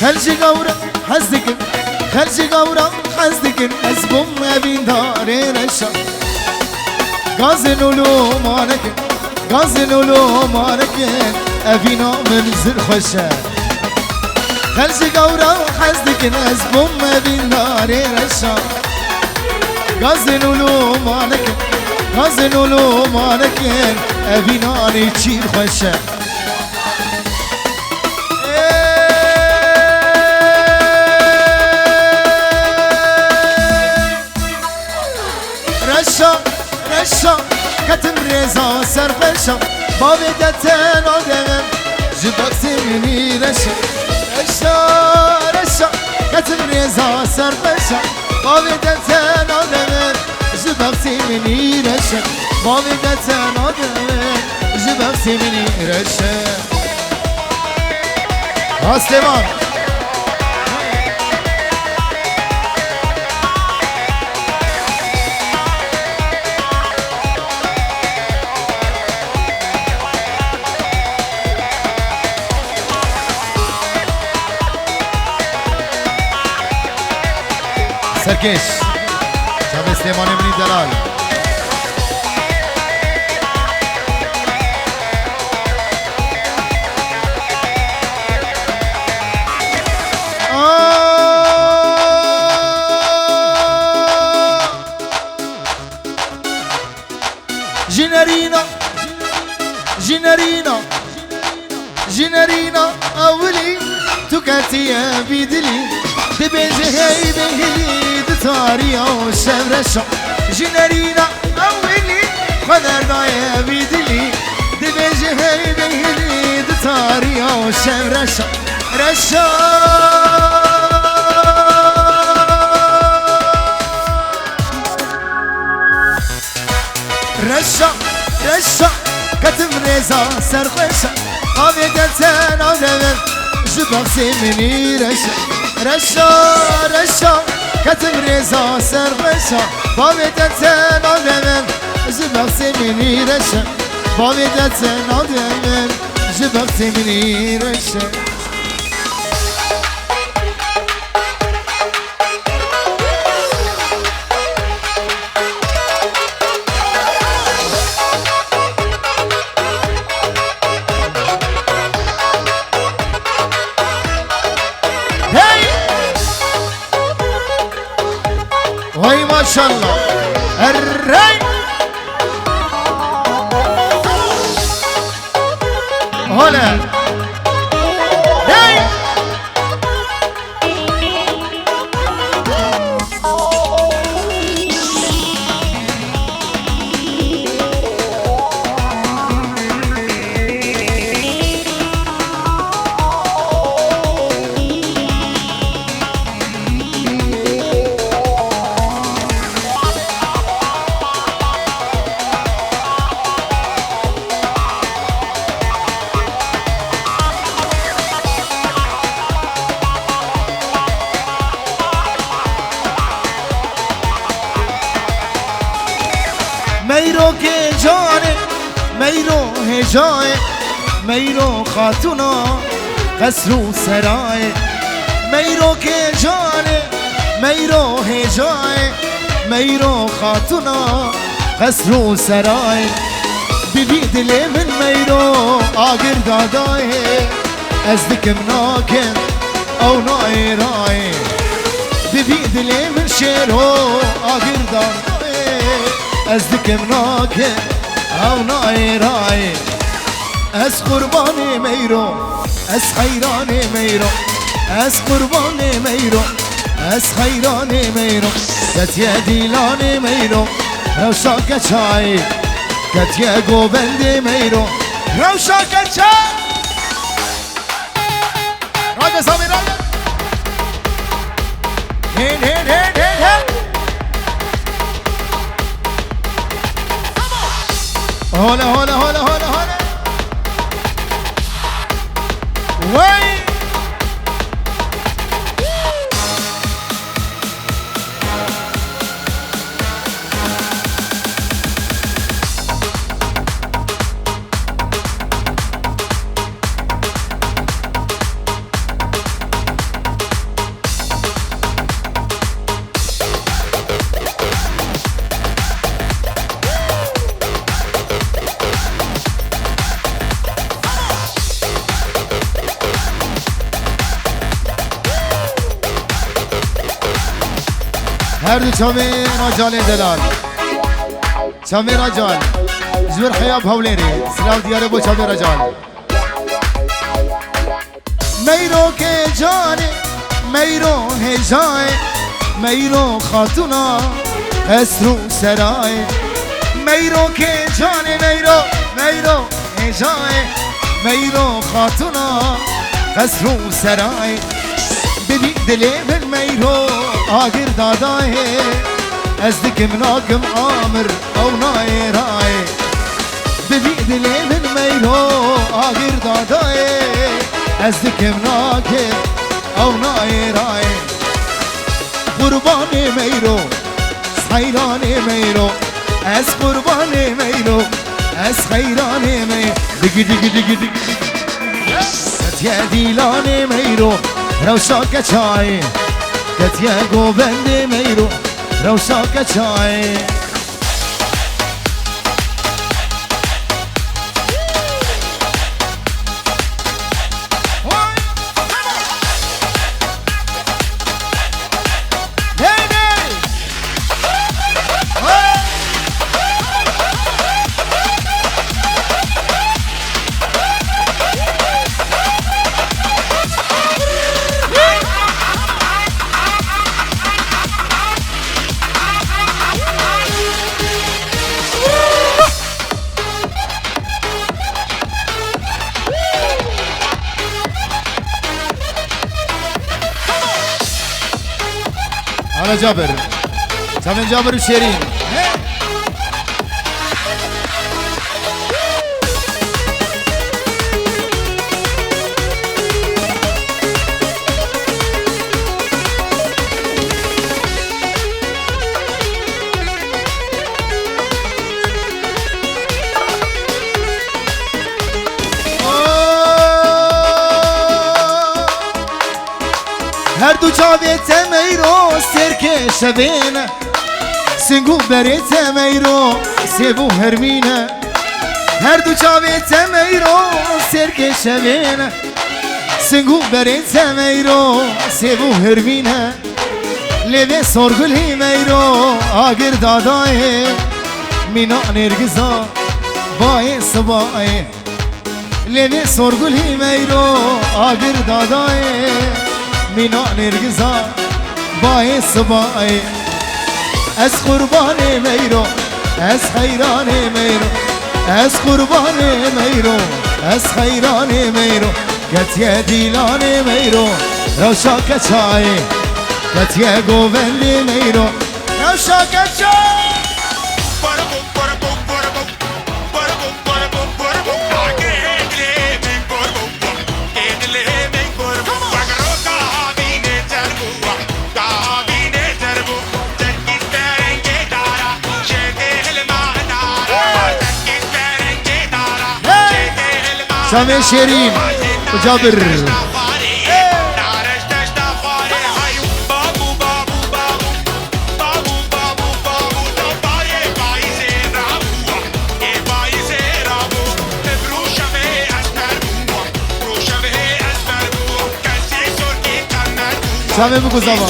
خلجي غورا حزدكن خلجي غورا حزدكن أزبم أبين داري رشا غازن ولو مانكن غازن ولو مانكن أبينا من زر خشا خلجي غورا حزدكن أزبم أبين داري رشا غازن ولو مانكن غازن ولو مانكن أبينا نيتشير خشا رشا كتم ريزا سرفشا بابي دتن آدم جبك سمني رشا كتم ريزا سرفشا بابي دتن آدم جبك سمني رشا بابي دتن آدم جبك سمني رشا سليمان سركش شاب سليمان ابن دلال جنرينا أولي تكاتيا بدلي تبجهي بهلي دتاريا وشمرشا جنرينا أولي قدر دايا بدلي تبجهي بهلي دتاريا وشمرشا رشا رشا كتم ريزا سرخشا قابي دتن آدم جبك سمني رشا كتم ريزا سرخشا قابي دتن آدم جبك سمني رشا قابي دتن آدم جبك سمني رشا وي ما شاء الله الري هلا هي میرو که جانه میرو هجای میرو خاتونا قصر و سرای میرو که جانه میرو هجای میرو خاتونا قصر و سرای ببی دل من میرو آگر دادای از دکم ناکن او نای رای ببی دل من شیرو آگر دادای از دکم ناکن او نای رای از قربان میرو از خیران میرو از قربان میرو از خیران میرو کتیه دیلان میرو روشا کچای کتیه گوبند میرو روشا کچای راجع سامی راجع هین هین هین هین هین هولا هولا هولا هولا هولا وي هر دو چاوی رجال دلال چاوی رجال زور حیاب هولیری سلام دیاره بو چاوی رجال میرو که جانه میرو هجای میرو خاتونا اسرو سرای میرو که جانه میرو هجای میرو خاتونا اسرو سرای ببین دلی من میرو آگر دادای از دکم ناکم آمر او نای رای ببین دلی من میرو آگر دادای از دکم ناکم او نای رای قربان میرو خیران میرو از قربان میرو از خیران میرو دیگی دیگی دیگی دیگی کتیه دیلان میرو روشا کچای کتیه گوبند میرو روشا کچای جابر سامن جابر وشيرين هر دو جاویت میرو سرک شبینه سنگو بریت میرو سیبو هرمینه هر دو جاویت میرو سرک شبینه سنگو بریت میرو سیبو هرمینه لیوه سرگلی میرو آگر دادای مینا نرگزا بای سبای لیوه سرگلی میرو آگر دادای مینا نرگزا بای سبای از قربان میرو از خیران میرو از قربان میرو از خیران میرو کتیه دیلان میرو روشا کچای کتیه گوبند میرو روشا کچای سامي شيرين وجابر سامي بكو زبا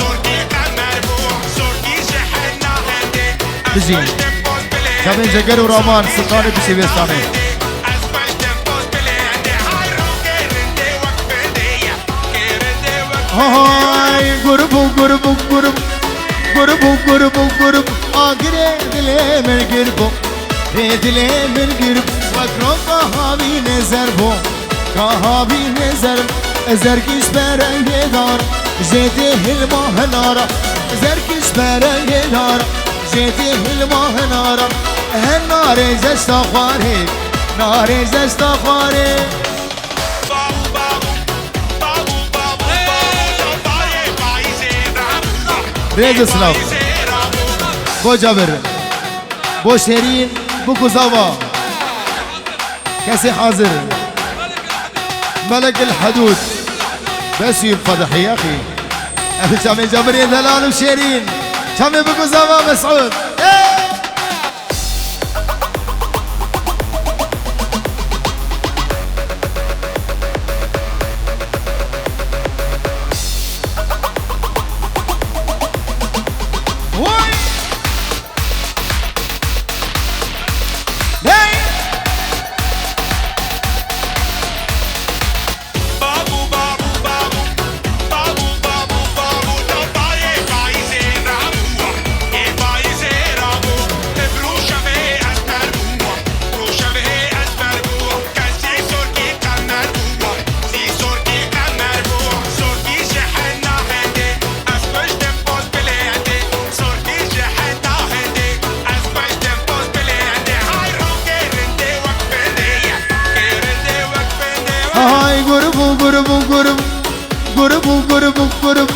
بزين سامي جگر ورامان سلطاني بشي سامي هاي قربو قربو قربو قربو قربو قربو آگره دله من قربو دله من قربو وکرو کهابی نظر بو کهابی نظر زرگیش برنگه دار جده هلماه نارا زرگیش برنگه دار جده هلماه نارا هن ناره جشتا خواره ناره جشتا خواره ريز اسلام بو جابر بو شيرين بو كوزاوا كاسي حاضر ملك الحدود بس ينفضح يا اخي شامي جابر يا دلال وشيرين شامي بو كوزاوا مسعود قربو قربو قرب قربو قربو قرب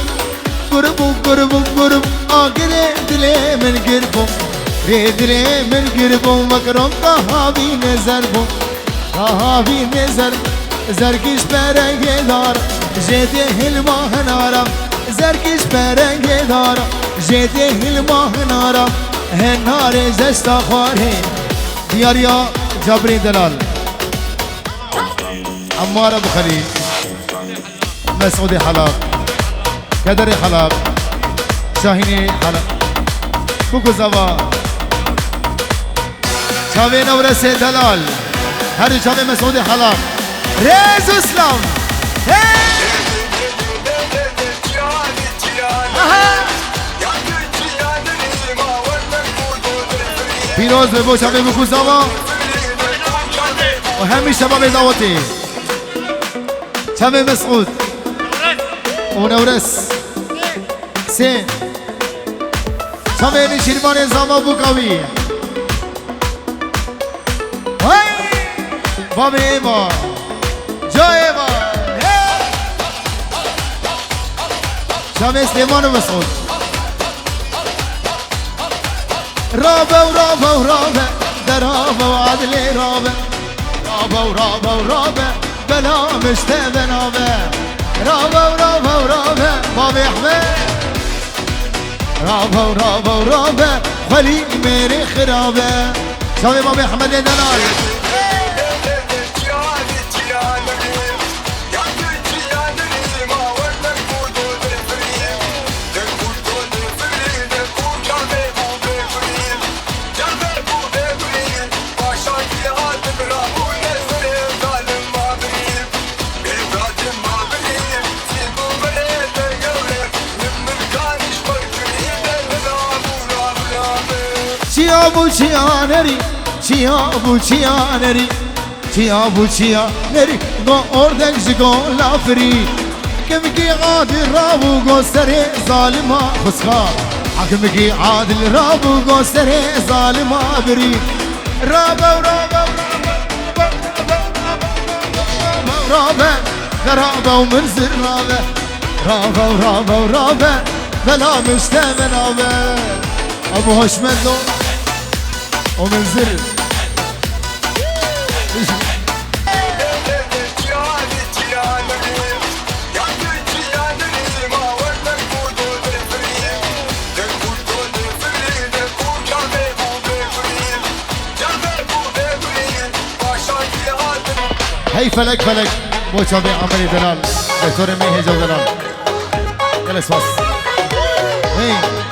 قربو قربو قرب آگره دلی من قربو ری دلی من قربو مکرم تهاوی نظر بو تهاوی نظر زرگش برنگ دار جده هلما هنارم زرگش برنگ دار جده هلما هنارم هنار زشتا خواره دیاریا جبری دلال عمار ابو خليل مسعود حلاق كدر حلاق شاهيني حلاق بوكو زوا شاوي نورس دلال هر شاوي مسعود حلاق ريز اسلام پیروز ببو شاوي بوكو زوا وهمي شباب دعوتي شامي مسعود ونورس سين شامي نيجيرفان زاما بوكاوي هاي بابي ايما جو ايما شامي سليمان ومسعود رابا ورابا ورابا درابا وعدلي رابا رابا ورابا ورابا بلا مشتبه نابه رابا ورابا ورابا بابي احمد رابا ورابا ورابا خلي ميري خرابه شامي بابي احمد دلال Çiyabu çiyaneri, çiyabu çiyaneri, çiyabu çiyaneri, go oradan jigo lafri. Kim ki adil rabu göstere zalima khuska, hakim ki adil rabu göstere zalima biri. Raba raba raba raba ومنزل رابا رابا رابا رابا بلا مشتبه رابا ابو هشمدو ومنزل هي فلك فلك بو شابي عمري دلال دكتور ميهي جو دلال جلس بس هي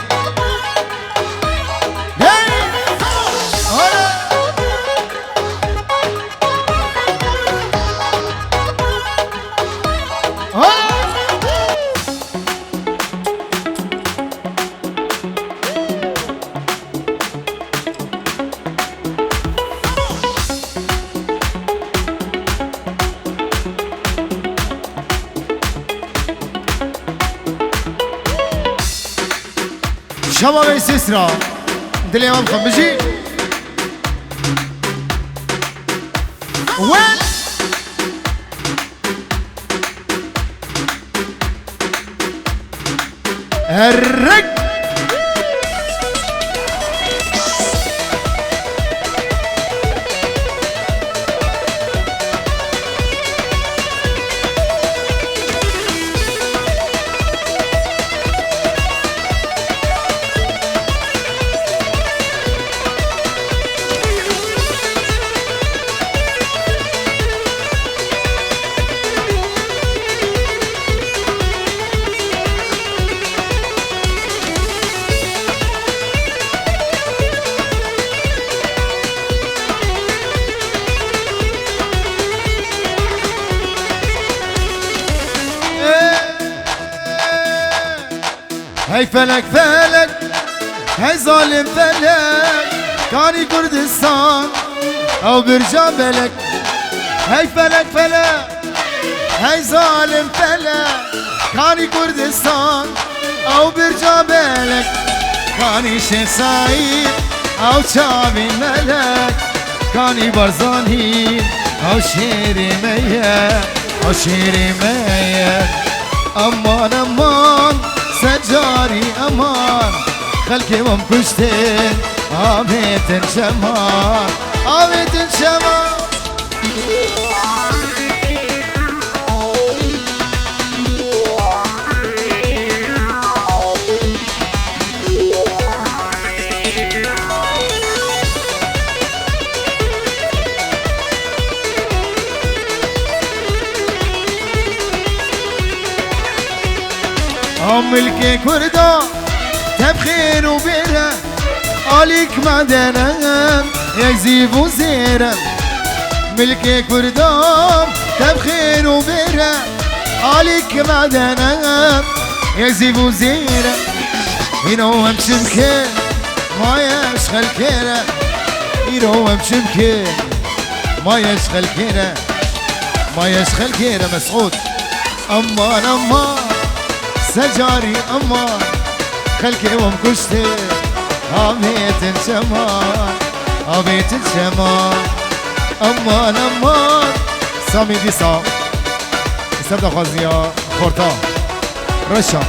شباب السسرة دليل امام خمجي وين الرق هي فلك فلك هي ظالم فلك كاني كردستان او برجع بلك هي فلك فلك هي ظالم فلك كاني كردستان او برجع بلك كاني شيخ سعيد او شعبي ملك كاني برزاني او شيري ميا عشيري ميت امان امان سجاري امان خلقي ممكشتين آبيت شمان آبيت شمان ملكي كردا تبخير وبيرا عليك معدنا يزيب وزيرا ملكي كردا تبخير وبيرا عليك معدنا يزيب وزيرا ينوم شمكين ما يشغل كيرا ينوم شمكين ما يشغل كيرا ما يشغل كيرا مسعود أمان أمان سجاري أمان خلقي ومكشتي آبيت الشمان آبيت الشمان أمان أمان سامي ديسا استبدا خازنيا خورتا رشا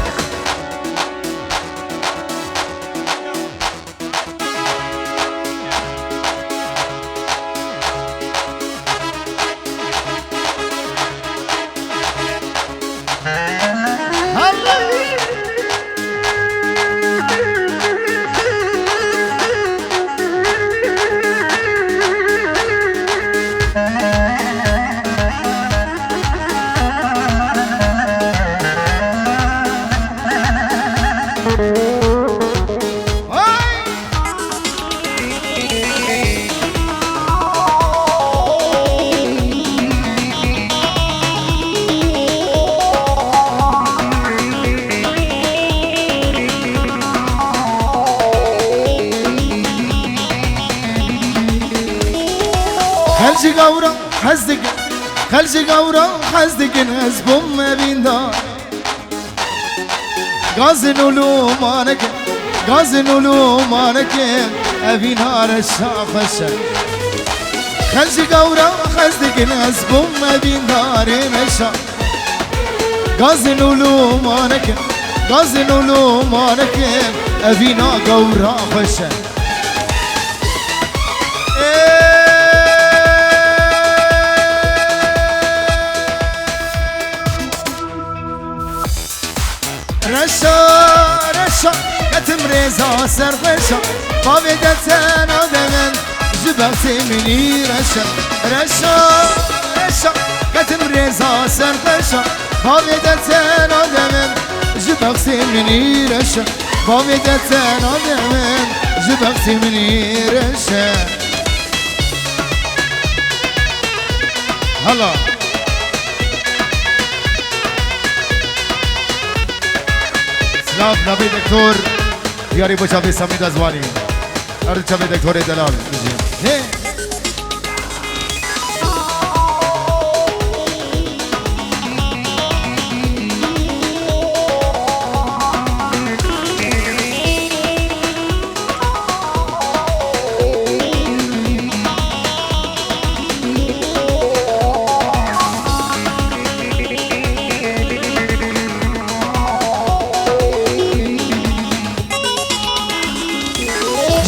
خلجي قورا حزدق خلجي قورا حزدق نزبم ما بين دار غازن ولومانك غازن ولومانك أبي نار الشافشة خلجي قورا حزدق نزبم ما بين دار نشا غازن ولومانك غازن ولومانك أبي نار قورا خشة رشا رشا كتم ريزا سرغشا قابدتن آدمن جبغتي مني رشا رشا رشا كتم ريزا سرغشا قابدتن آدمن جبغتي مني رشا قابدتن آدمن جبغتي مني رشا هلا سلام نبی دکتور بیاری با شبی سمید ازوانی ارد شبی دکتور دلال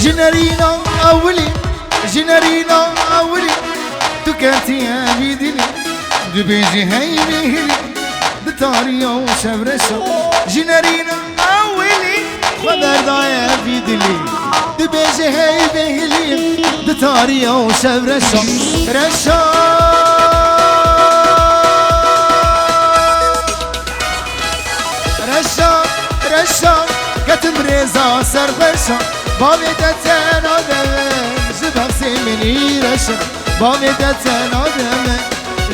جنرينا أولي جنرينا أولي تكاتي يا بيدلي دبيجي هاي بيهلي دتاريا وشبرشا جنرينا أولي خبر دايا بيدلي دبيجي هاي بيهلي دتاريا وشبرشا رشا رشا رشا كتم ريزا سرغشا بامیدتن آدمه جبخسی منی رشا بامیدتن آدمه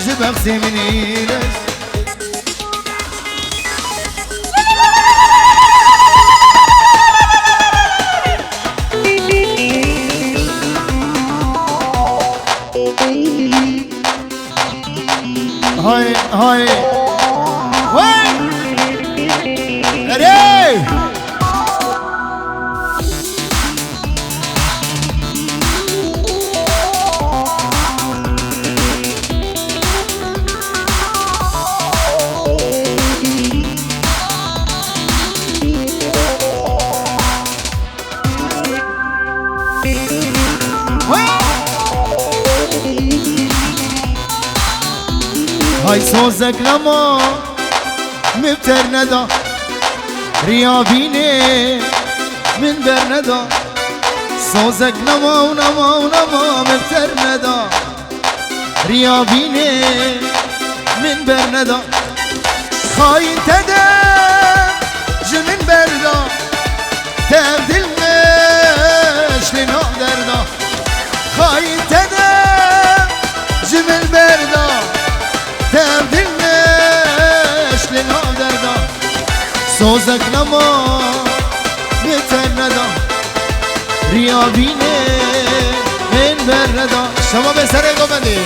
جبخسی منی رشا های های های ری های سوزک نما مبتر ندا ریابینه من بر ندا سوزک نما و نما و نما مبتر ندا ریابینه من بر ندا خاین تدم جمن بردا تبدیل مش لنا دردا خاین تدم جمن بردا تبدیل مش لنا دردا سوزک نما بهتر ندا ریابینه من بر ندا شما به سر گمدی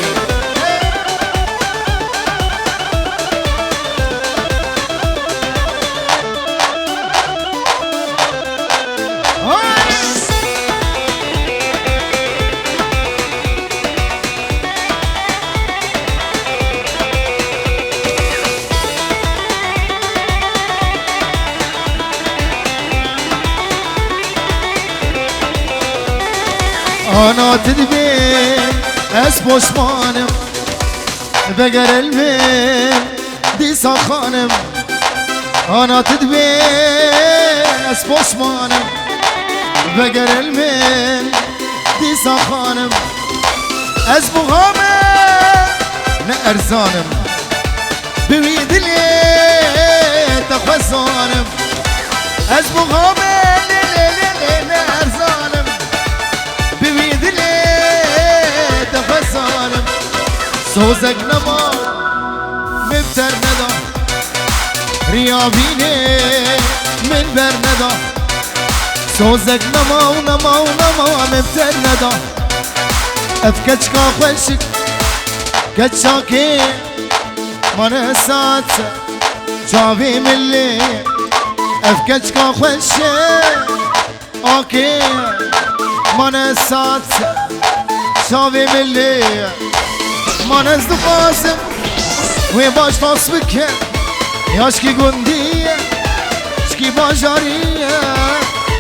أنا تدبين أسبوش مانم بقر المين دي ساخانم أنا تدبين أسبوش مانم بقر المين دي ساخانم أسبو غامم نأرزانم بويد اللي تخزانم أسبو غامم نأرزانم بويد اللي تخزانم سوزك نما مبتر ندا ريابيني من بر ندا سوزك نما ونما ونما مبتر ندا افكتش كا خوشك كتشاكي من سات شافي ملي افكتش كا خوشك اوكي من سات شافي ملي من از دو قاسم وی باش تاس بکن یاشکی گندیه شکی باجاریه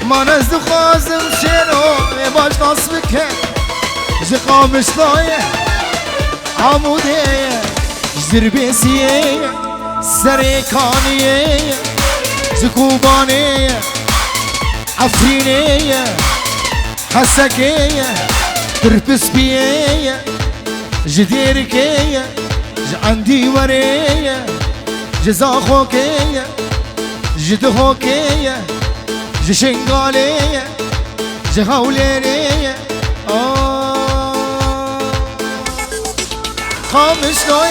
من از دو قاسم چنو وی باش تاس بکن جقامش دایه عموده زربیسیه سریکانیه زکوبانیه عفرینیه حسکیه درپس بیه جديركية عندي ورية جزاخوكية جدهوكية جشنقالية جهوليرية خامش نوي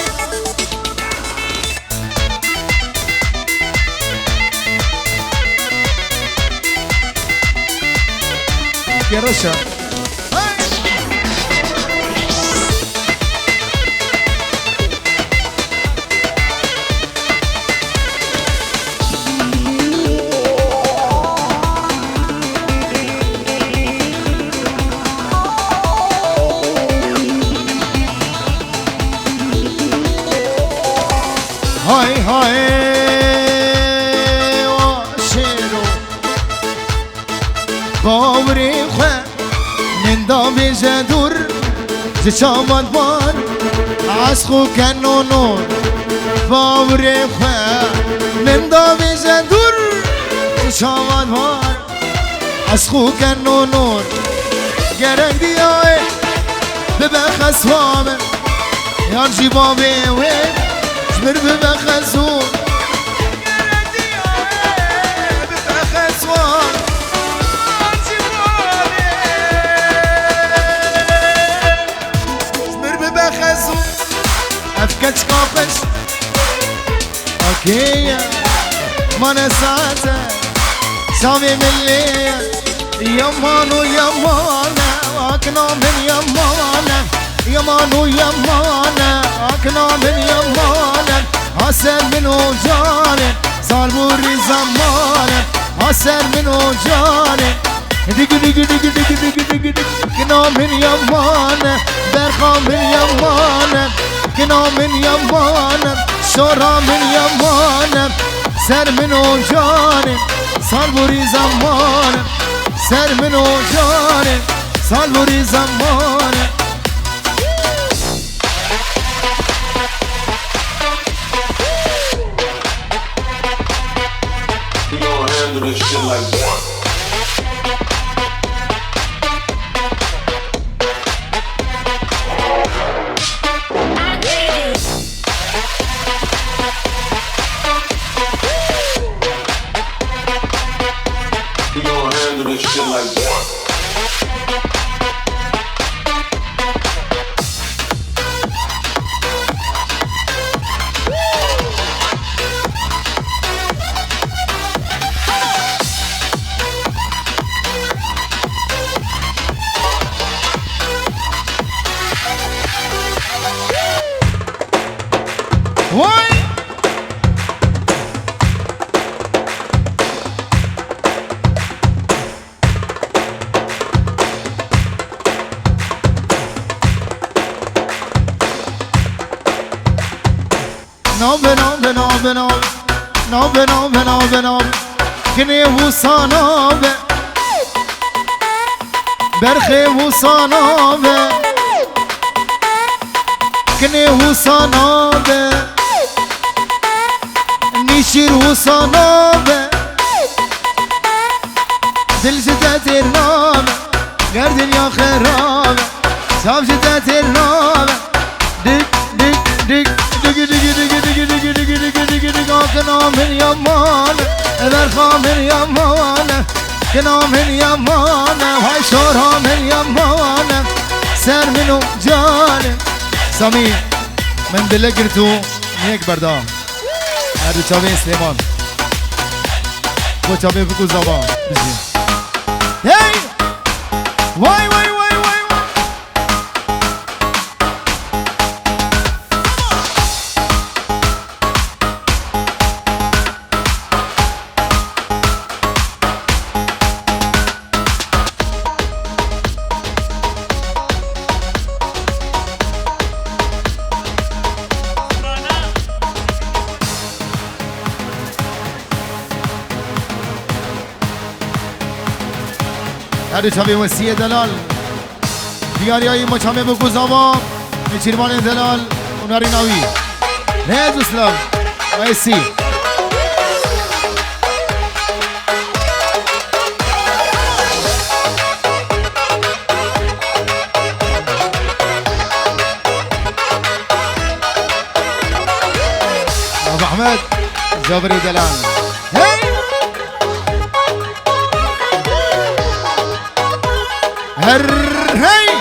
يا رشا هاي هاي واشيرو باوري خواه نندا بجدور جشامد بار عشقو کنو نور باوري خواه نندا بجدور جشامد بار عشقو کنو نور گرنگ دیای ببخص وامه یان جیبابه وید بربي بخزون بخزوان بربي بخزون افكتش قافش اوكي ما نساته سامي ملي يمانو يمانا اكنا من يمانا يمانو يمانا اكنا من يمانا حسن منو جاني صار بوري زمانه حسن منو جاني دق دق دق دق دق دق دق كنا من يمانه برخا من يمانه كنا من يمانه شورا من يمانه سر منو جاني صار بوري زمانه سر منو جاني صار بوري زمانه this shit like what? We gonna handle this shit like what? Why? No, كني وصانوبة برخي وصانوبة كني وصانوبة نشير وصانوبة دل جدات الرابة قردن يا خرابة صاب جدات الرابة دك دك دك دك دك دك دك دك دك دك دك كنا من يمانة برخا من يمانة كنا من يمانة وهاي شورها من يمانة سر منو جانة سامي من دل قرتو هيك بردان هذا شابين سليمان هو شابين بكو زبان بجي هاي واي واي واي واي هر چاوی وسیع دلال دیاری های ما چامه بگو زبان نجیروان دلال اوناری ناوی نیز اسلام ویسی ابو احمد جابری دلال هر هي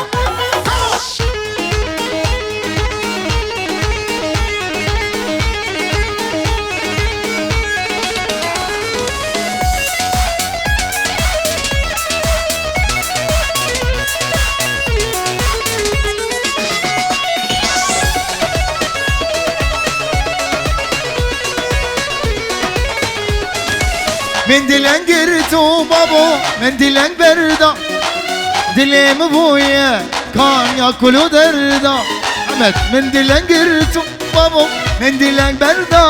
من دلن قرتو بابو من دلن بردا دلم بويا كان ياكلو دردا احمد من دلن قرتو بابو من دلن بردا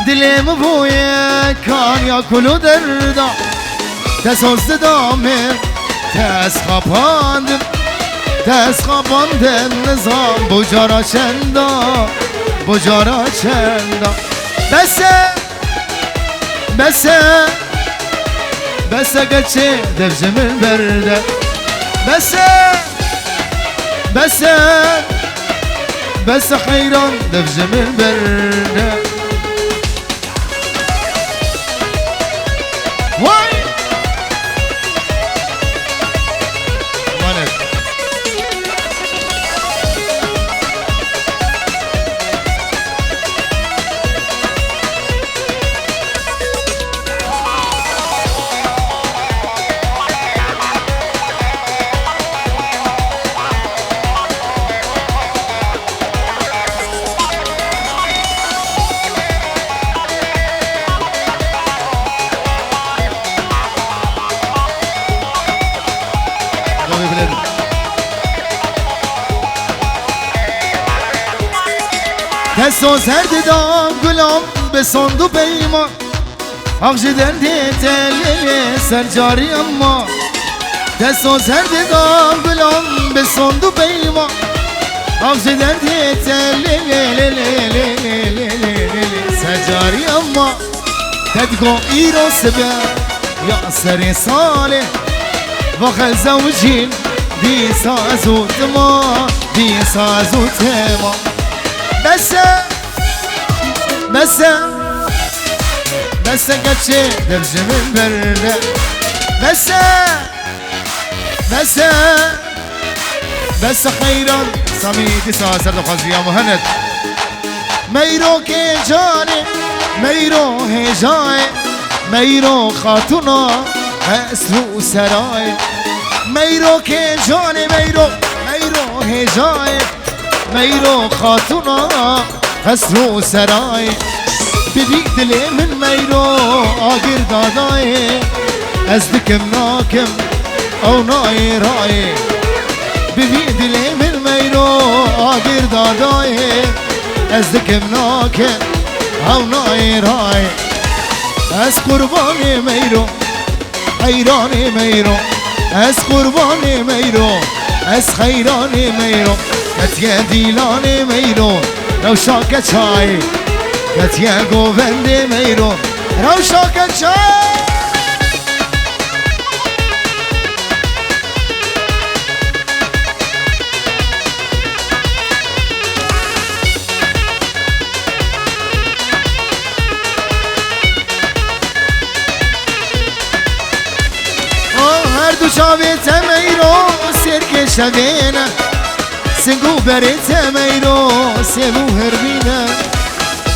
دلم بويا كان ياكلو دردا تسوز دامر تسخاباندم نظام بجارا چندا بجارا چندا بس قدشي دفجم البردة بس خيران دفجم البردة واي دستو زرد دام گلام به صندو پیمان آغج درد تلیل سرجاری اما دستو زرد دام گلام به صندو پیمان آغج درد تلیل سرجاری اما تدقو إيرو سبا يا سري صالح وخل زوجين دي سازو تما دي سازو تما بس قدشي درج من برده بس خيرا سميدي سازر دخزي يا مهند ميرو كي جاني ميرو هجاي ميرو خاتونا اسلو سراي ميرو كي جاني ميرو هجاي ميرو خاتونا اسلو سراي بدي دلي من ميرو آقر داداي ازدكم ناكم او ناي راي بدي دلي من ميرو آقر داداي ازدكم ناكم او ناي راي از قرباني ميرو حيراني ميرو از قرباني ميرو از خيراني ميرو كتيا ديلاني ميرو لو شاكت شاي كتيا قوفندي ميرو لو شاكت شاي شابت ميرو سيرك شبينا سنقو بريت ميرو سيبو هربينا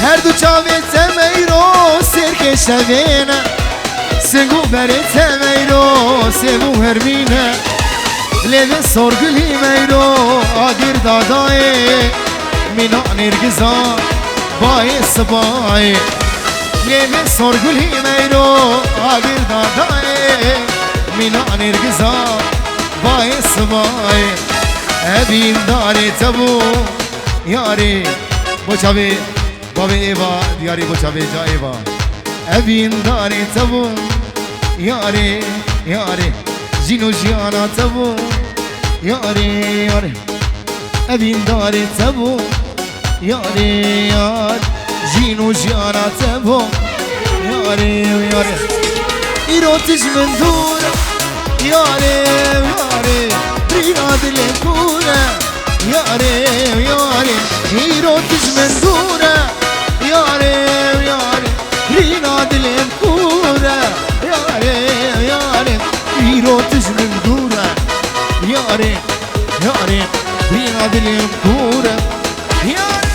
هردو شابت ميرو سيرك شبينا سنقو بريت ميرو سيبو هربينا لذي صورقلي ميرو آقر داداي من نرقزا باي الصباي لذي صورقلي ميرو آقر داداي من نرقزا باي الصباي أبين داري تبو ياري بوشابي بابي إيبا دياري بوشابي جا إيبا أبين داري تبو ياري جينو جيانا تبو ياري أبين داري تبو ياري جينو جيانا تبو ياري إيرو تجمن دورة ياري رينا دلين كورة ياري إيرو تجمن دورة ياري رينا دلين كورة ياري إيرو تجمن دورة ياري رينا دلين كورة ياري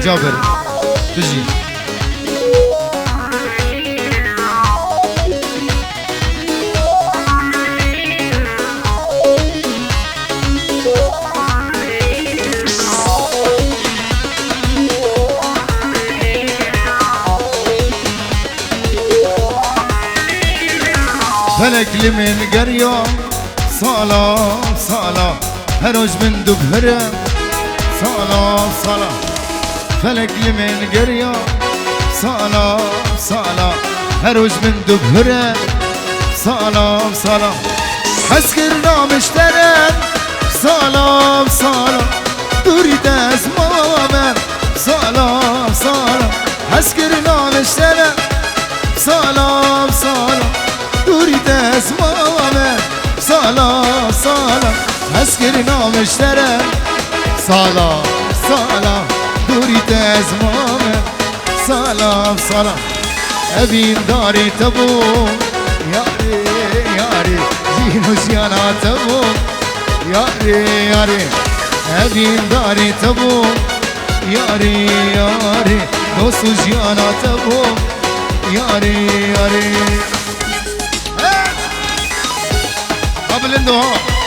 جابر تجي فلك لمن قرية صلاة هروج من دبهرة صلاة فلك لمن قرية صلاة هروج من دبهرة صلاة حسكرنا مشترك صلاة تريد أزمامن صلاة حسكرنا مشترك صلاة تريد أزمامن صلاة حسكرنا مشترك صلاة دوری تزمامه سلام سلام ابین داری تبو یاری یاری جینو جیانا تبو یاری یاری ابین داری تبو یاری یاری دوستو جیانا تبو یاری یاری قبل اندوها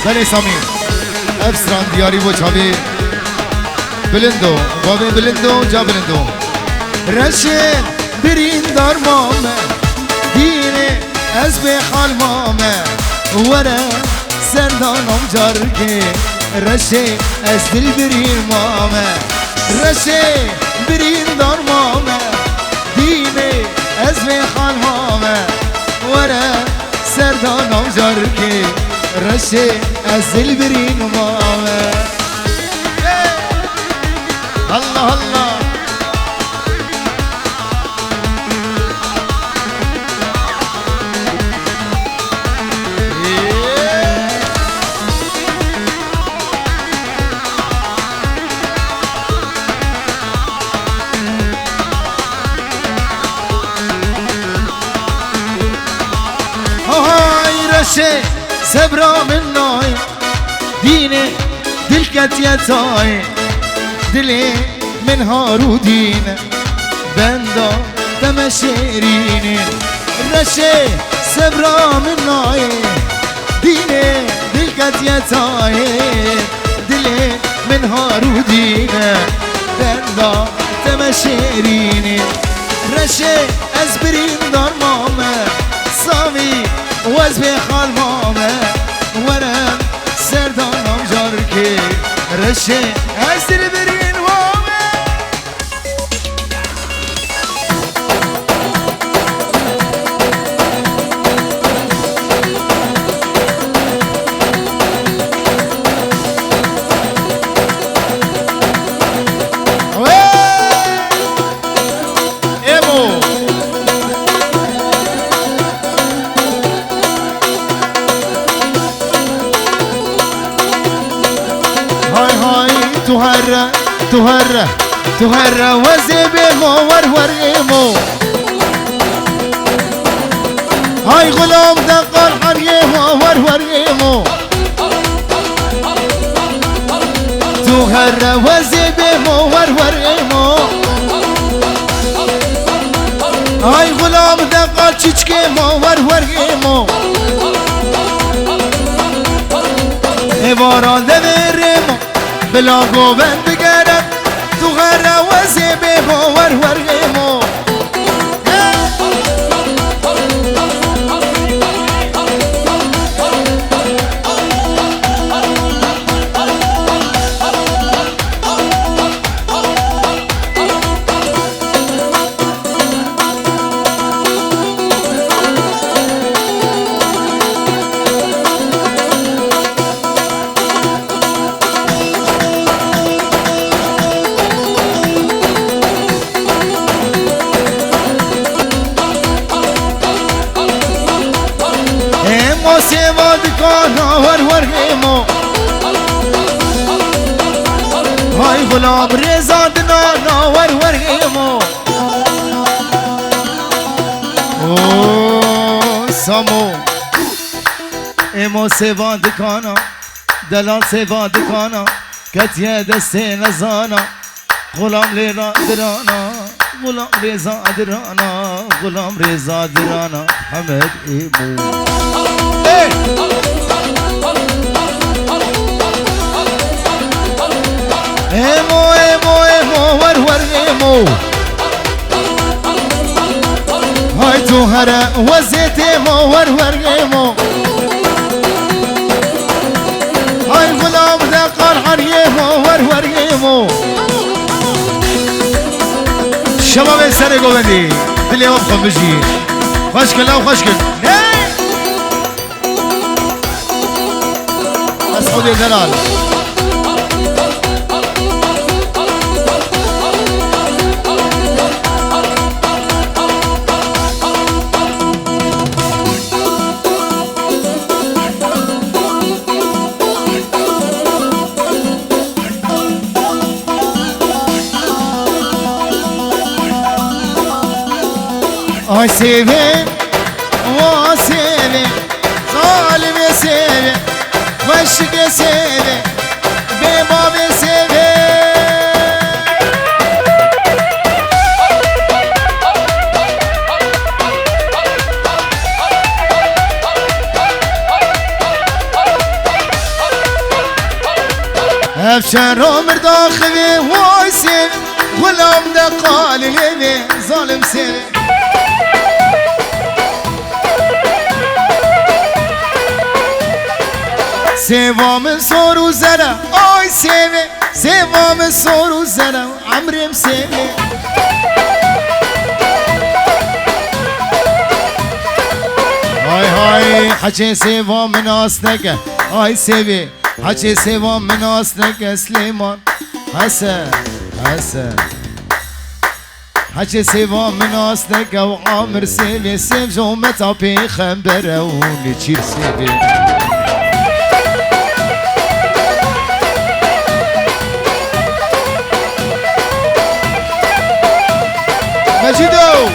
بله سامی افسران دیاری و چاوی بلندو بابی بلندو جا بلندو رشن برین دار مامه دینه از به حال مامه وره سردانم جارگه رشه از دل برین مامه رشه برین دار مامه دینه از به حال مامه وره سردانم جارگه رشه از دل برین مامه الله الله های رشه سبرا من نای دینه دل کتیتای دلی من هارو دینه بندا تمشیرینه رشه سبرا من نای دینه دل کتیتای دلی من هارو دینه بندا تمشیرینه رشه از برین دار مامه سامی واز به خال مامه ورم سردانم جارکی رشه از دل برین مامه ایمو تهرى وزبي مو ورور ايمو هاي غلام دقر حريمو ورور ايمو تهرى وزبي مو ورور ايمو هاي غلام دقر چچكي مو ورور ايمو ایواران دبرمو بلا گوبند بگرد تو غره و زیبه ور ورگیمو سیوا دکانا ور گیمو های غلام رضا دنانا ور گیمو سامو ایمو سیوا دکانا دلال سیوا دکانا کتیه دسته نزانا غلام لیرا درانا غلام رضا درانا غلام رضا درانا حمد ایمو ایمو ایمو ایمو ور ایمو های تو هره وزیت ایمو ور ایمو های غلام دقار حریمو ور ایمو شباب سر گوبندی دلی ما بخون بجی خوش کن لو خوش کن مسعود دلال آی سیوه و سیوه ظالم سیوه وشک سیوه به باب سیوه افشار عمر داخلي وای سیوه غلام ده قال ظالم سیوه سوام سورو زنه آی سیوه سوام سورو زنه عمرم سیوه های های حچه سوام ناس نگه آی سیوه حچه سوام ناس نگه سلیمان حسن حسن حچه سوام ناس نگه و عامر سیوه سیو جومتا پیخمبره و نچیر سیوه مجيدو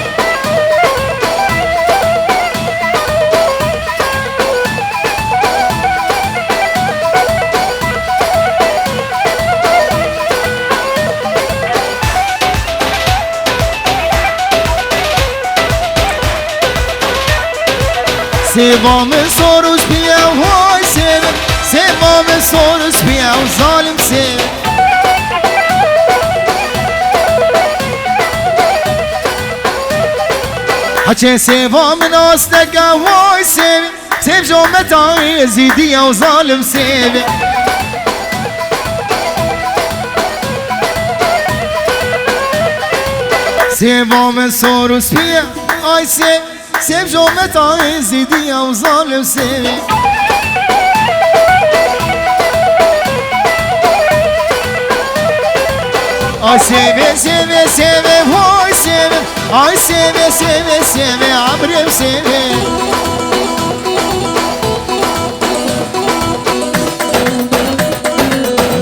سوام سوروش بیا وای سیوه سوام سوروش بیا و ظالم سیوه حچه سوام ناس نگه وای سیوه سیو جومتای زیدی و ظالم سیوه سوام سوروش بیا آی سیوه سیو جومتای زیدی و ظالم سیوه آی سیوه سیوه سیوه وای سیوه آی سیوه سیوه سیوه عمرم سیوه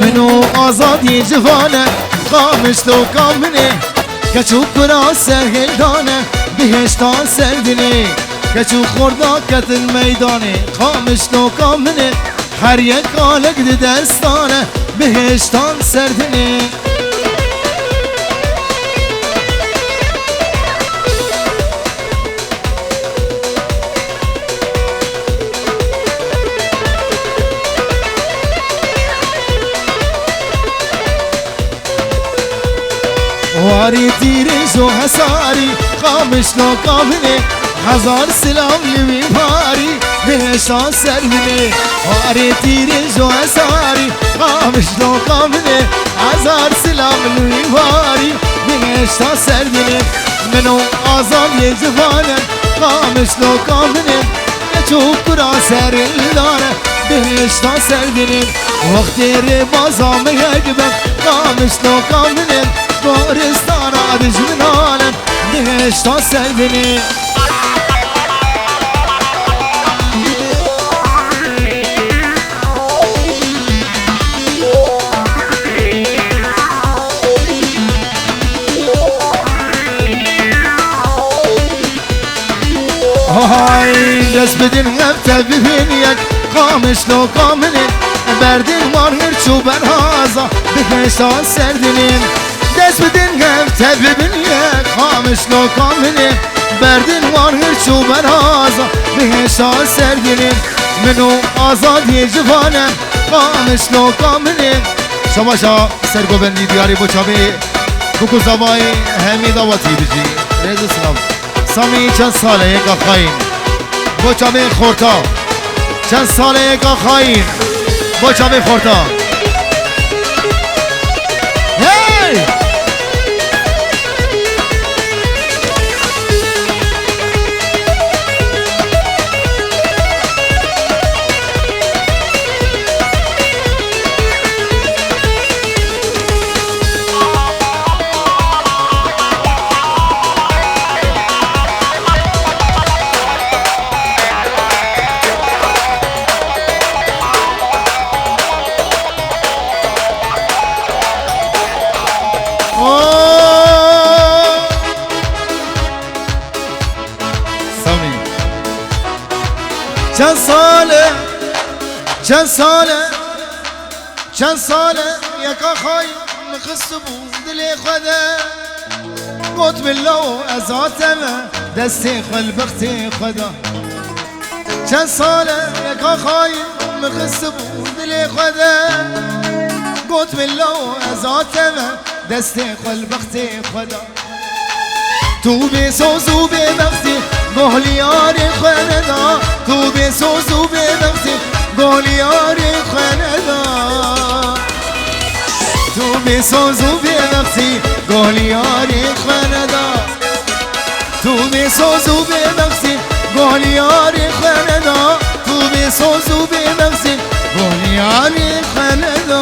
منو آزادی جوانه قامش تو کامنه کچو کرا سهل دانه بهشتان سردنه کچو خوردا کتل میدانه قامش تو کامنه هر یک آلک ده دستانه بهشتان سردنه واری تیرش و حساری قامش نو کامنه هزار سلام لوی باری بهشتان سردنه واری تیرش و حساری قامش نو کامنه هزار سلام لوی باری بهشتان سردنه منو آزاد یه جوانه قامش نو کامنه چوب کرا سر داره بهشتان سردنه وقتی ری بازام یکبم قامش نو کامنه بارستان آدش من عالم بهشتان سردنه های دست بدین غبته ببینید قامش لو کامنه بردین مارهر چوبر هازا بهشتان سردنه دست بدین غبته ببینید قامش لو کامنه بردین مارهر چوبر هازا بهشتان سردنه منو آزادی جوانم قامش لو کامنه شما شا سرگوبندی دیاری بچابه بکو زبای همی دواتی بجی ریز سلام سامی چند ساله یک آخاین بچابه خورتا چند ساله یک آخاین بچابه خورتا هی چند ساله یکا خواهی نخست بود دل خدا گوت بالله از آتمه دستی خلبخت خدا چند ساله یکا خواهی نخست بود دل خدا گوت بالله از آتمه دستی خلبخت خدا تو بسوز و ببختی گهلیار خندا تو بسوز و ببختی گهلیار خندا تو بسوز و ببختی گهلیار خندا تو بسوز و ببختی گهلیار خندا تو بسوز و ببختی گهلیار خندا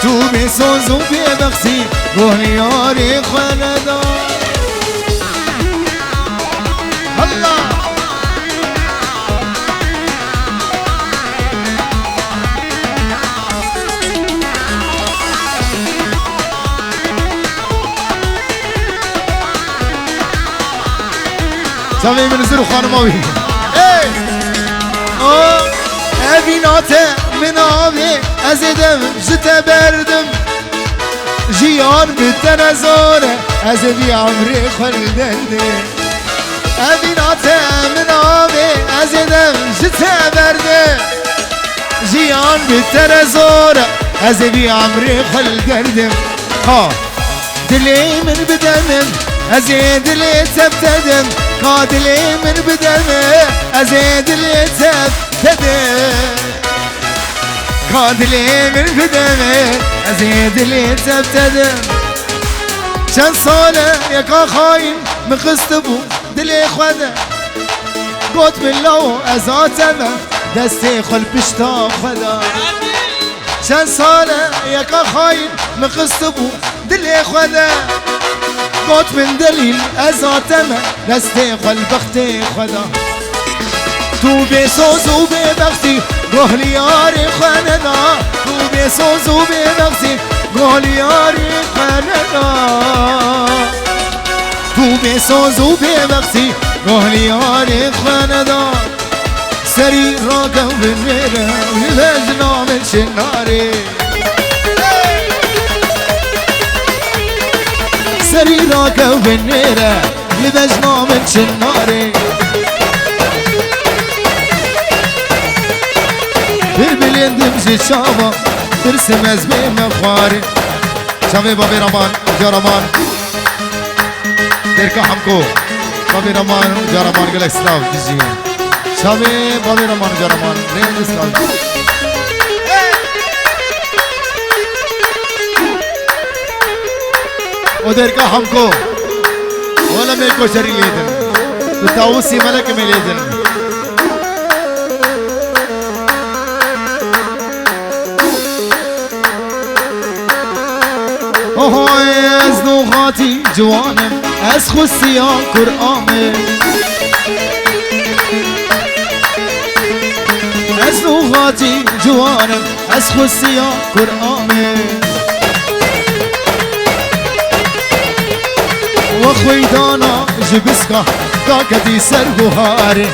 تو بسوز و ببختی گهلیار خندا الله سامي من زرو خانماوي اي ابيناته من آبي ازدم جتا بردم جيان بالتنزوره ازدي عمري خلدني ابيناته من آبي ازدم جتا بردم جيان بالتنزوره ازدي عمري خلدني ها دلي من بدمم ازيد اللي تبتدم قادلي من بدمه ازيد اللي تبتدم قادلي من بدمه ازيد اللي تبتدم چند ساله یکا خاين مخست بو دلي خدا قوت بالله از آتمه دستی خل بشتا خدا چند ساله یکا خاين مخست بو دلي خدا قوت من دليل ازاتمه دستی خلبخت خدا تو بسوز و ببختی گهلیار خندا تو بسوز و ببختی گهلیار خندا تو بسوز و ببختی گهلیار خندا سری را گوه میره لجنام شناره سری را گوه میره لجنام شناره بلندم جي شابا ترسم از بیم خواره شابه بابی رمان جارمان درکا همکو بابی رمان جارمان گل اسلام دیجی شابه بابی رمان جارمان رین اسلام و درکا همکو ولا میکو شری لیدن تو تاوسی ملک می لیدن از نوخاتی جوانم از خوستیان قرآمه از نوخاتی جوانم از خوستیان قرآمه و خویدانا جبسکا داکتی سرگوهاره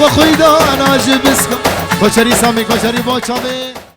و خویدانا جبسکا کوچری سامی کوچری باچامه